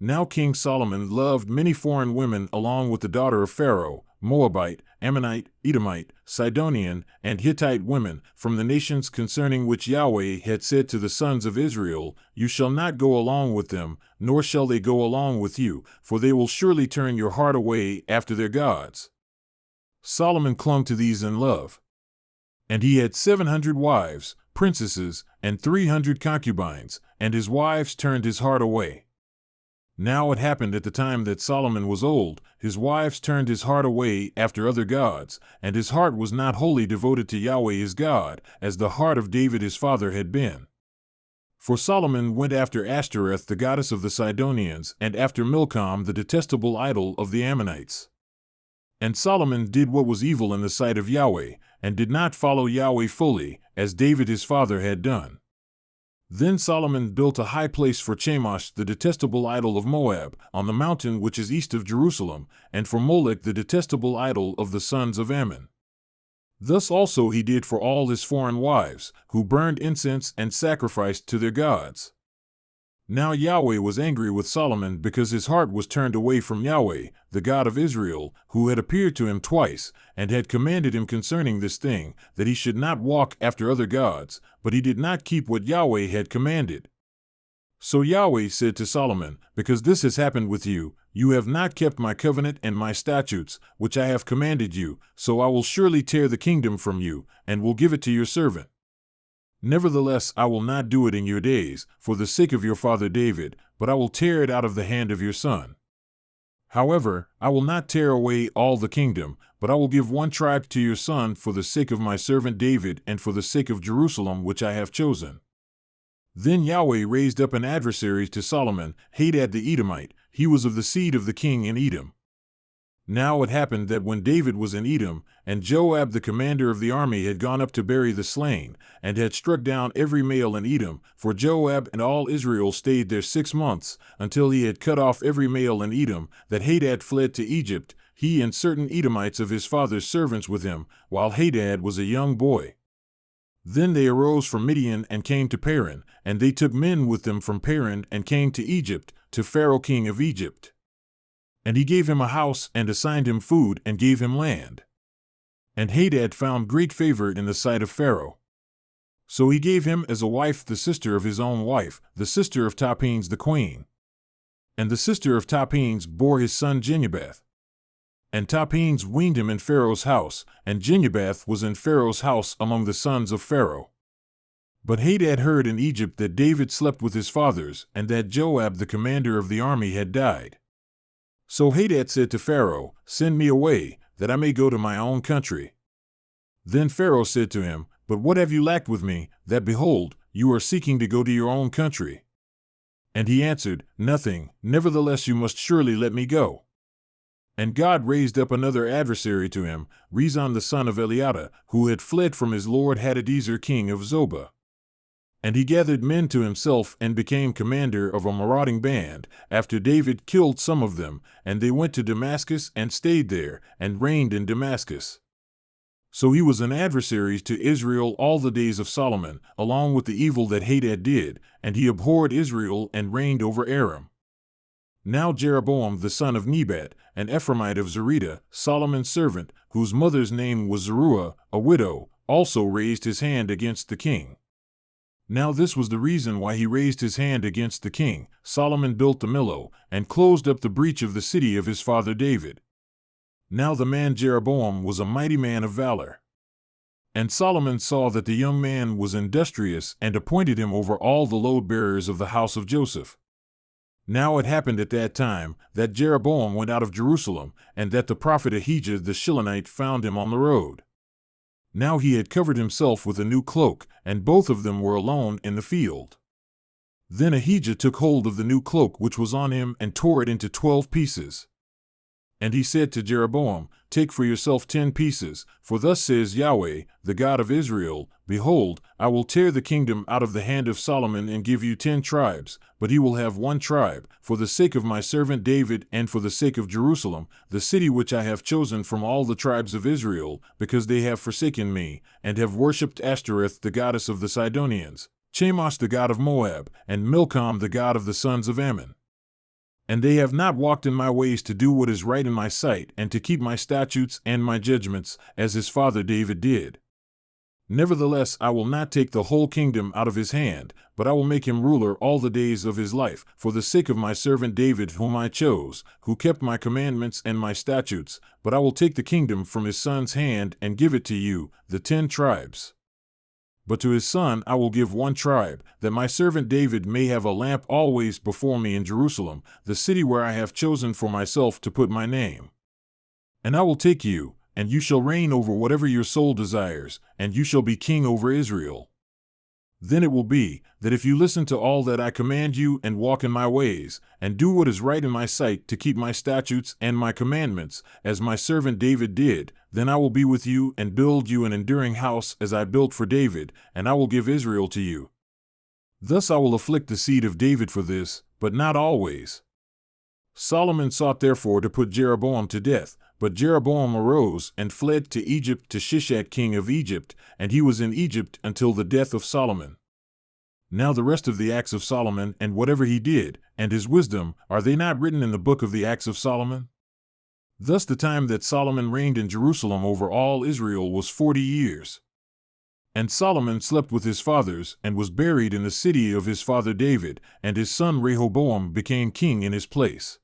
Now King Solomon loved many foreign women along with the daughter of Pharaoh, Moabite, Ammonite, Edomite, Sidonian, and Hittite women, from the nations concerning which Yahweh had said to the sons of Israel, "You shall not go along with them, nor shall they go along with you, for they will surely turn your heart away after their gods." Solomon clung to these in love. And he had 700 wives, princesses, and 300 concubines, and his wives turned his heart away. Now it happened at the time that Solomon was old, his wives turned his heart away after other gods, and his heart was not wholly devoted to Yahweh his God, as the heart of David his father had been. For Solomon went after Ashtoreth the goddess of the Sidonians, and after Milcom the detestable idol of the Ammonites. And Solomon did what was evil in the sight of Yahweh, and did not follow Yahweh fully, as David his father had done. Then Solomon built a high place for Chemosh the detestable idol of Moab, on the mountain which is east of Jerusalem, and for Molech the detestable idol of the sons of Ammon. Thus also he did for all his foreign wives, who burned incense and sacrificed to their gods. Now Yahweh was angry with Solomon because his heart was turned away from Yahweh, the God of Israel, who had appeared to him twice, and had commanded him concerning this thing, that he should not walk after other gods, but he did not keep what Yahweh had commanded. So Yahweh said to Solomon, "Because this has happened with you, you have not kept my covenant and my statutes, which I have commanded you, so I will surely tear the kingdom from you, and will give it to your servant. Nevertheless, I will not do it in your days, for the sake of your father David, but I will tear it out of the hand of your son. However, I will not tear away all the kingdom, but I will give one tribe to your son for the sake of my servant David and for the sake of Jerusalem which I have chosen." Then Yahweh raised up an adversary to Solomon, Hadad the Edomite. He was of the seed of the king in Edom. Now it happened that when David was in Edom, and Joab the commander of the army had gone up to bury the slain, and had struck down every male in Edom, for Joab and all Israel stayed there 6 months, until he had cut off every male in Edom, that Hadad fled to Egypt, he and certain Edomites of his father's servants with him, while Hadad was a young boy. Then they arose from Midian and came to Paran, and they took men with them from Paran and came to Egypt, to Pharaoh king of Egypt. And he gave him a house and assigned him food and gave him land. And Hadad found great favor in the sight of Pharaoh. So he gave him as a wife the sister of his own wife, the sister of Tapenes the queen. And the sister of Tapenes bore his son Genubath. And Tapenes weaned him in Pharaoh's house, and Genubath was in Pharaoh's house among the sons of Pharaoh. But Hadad heard in Egypt that David slept with his fathers, and that Joab the commander of the army had died. So Hadad said to Pharaoh, "Send me away, that I may go to my own country." Then Pharaoh said to him, "But what have you lacked with me, that behold, you are seeking to go to your own country?" And he answered, "Nothing, nevertheless you must surely let me go." And God raised up another adversary to him, Rezon the son of Eliada, who had fled from his lord Hadadezer king of Zobah. And he gathered men to himself and became commander of a marauding band, after David killed some of them, and they went to Damascus and stayed there, and reigned in Damascus. So he was an adversary to Israel all the days of Solomon, along with the evil that Hadad did, and he abhorred Israel and reigned over Aram. Now Jeroboam the son of Nebat, an Ephraimite of Zerida, Solomon's servant, whose mother's name was Zeruiah, a widow, also raised his hand against the king. Now this was the reason why he raised his hand against the king. Solomon built the Millo, and closed up the breach of the city of his father David. Now the man Jeroboam was a mighty man of valor. And Solomon saw that the young man was industrious, and appointed him over all the load-bearers of the house of Joseph. Now it happened at that time, that Jeroboam went out of Jerusalem, and that the prophet Ahijah the Shilonite found him on the road. Now he had covered himself with a new cloak, and both of them were alone in the field. Then Ahijah took hold of the new cloak which was on him and tore it into 12 pieces. And he said to Jeroboam, "Take for yourself 10 pieces, for thus says Yahweh, the God of Israel, Behold, I will tear the kingdom out of the hand of Solomon and give you 10 tribes, but he will have 1 tribe, for the sake of my servant David and for the sake of Jerusalem, the city which I have chosen from all the tribes of Israel, because they have forsaken me, and have worshipped Ashtoreth the goddess of the Sidonians, Chemosh the god of Moab, and Milcom the god of the sons of Ammon." And they have not walked in my ways to do what is right in my sight, and to keep my statutes and my judgments, as his father David did. Nevertheless, I will not take the whole kingdom out of his hand, but I will make him ruler all the days of his life, for the sake of my servant David whom I chose, who kept my commandments and my statutes. But I will take the kingdom from his son's hand and give it to you, the 10 tribes. But to his son I will give 1 tribe, that my servant David may have a lamp always before me in Jerusalem, the city where I have chosen for myself to put my name. And I will take you, and you shall reign over whatever your soul desires, and you shall be king over Israel. Then it will be, that if you listen to all that I command you and walk in my ways, and do what is right in my sight to keep my statutes and my commandments, as my servant David did, then I will be with you and build you an enduring house as I built for David, and I will give Israel to you. Thus I will afflict the seed of David for this, but not always. Solomon sought therefore to put Jeroboam to death, but Jeroboam arose and fled to Egypt to Shishak king of Egypt, and he was in Egypt until the death of Solomon. Now the rest of the acts of Solomon and whatever he did, and his wisdom, are they not written in the book of the acts of Solomon? Thus the time that Solomon reigned in Jerusalem over all Israel was 40 years. And Solomon slept with his fathers, and was buried in the city of his father David, and his son Rehoboam became king in his place.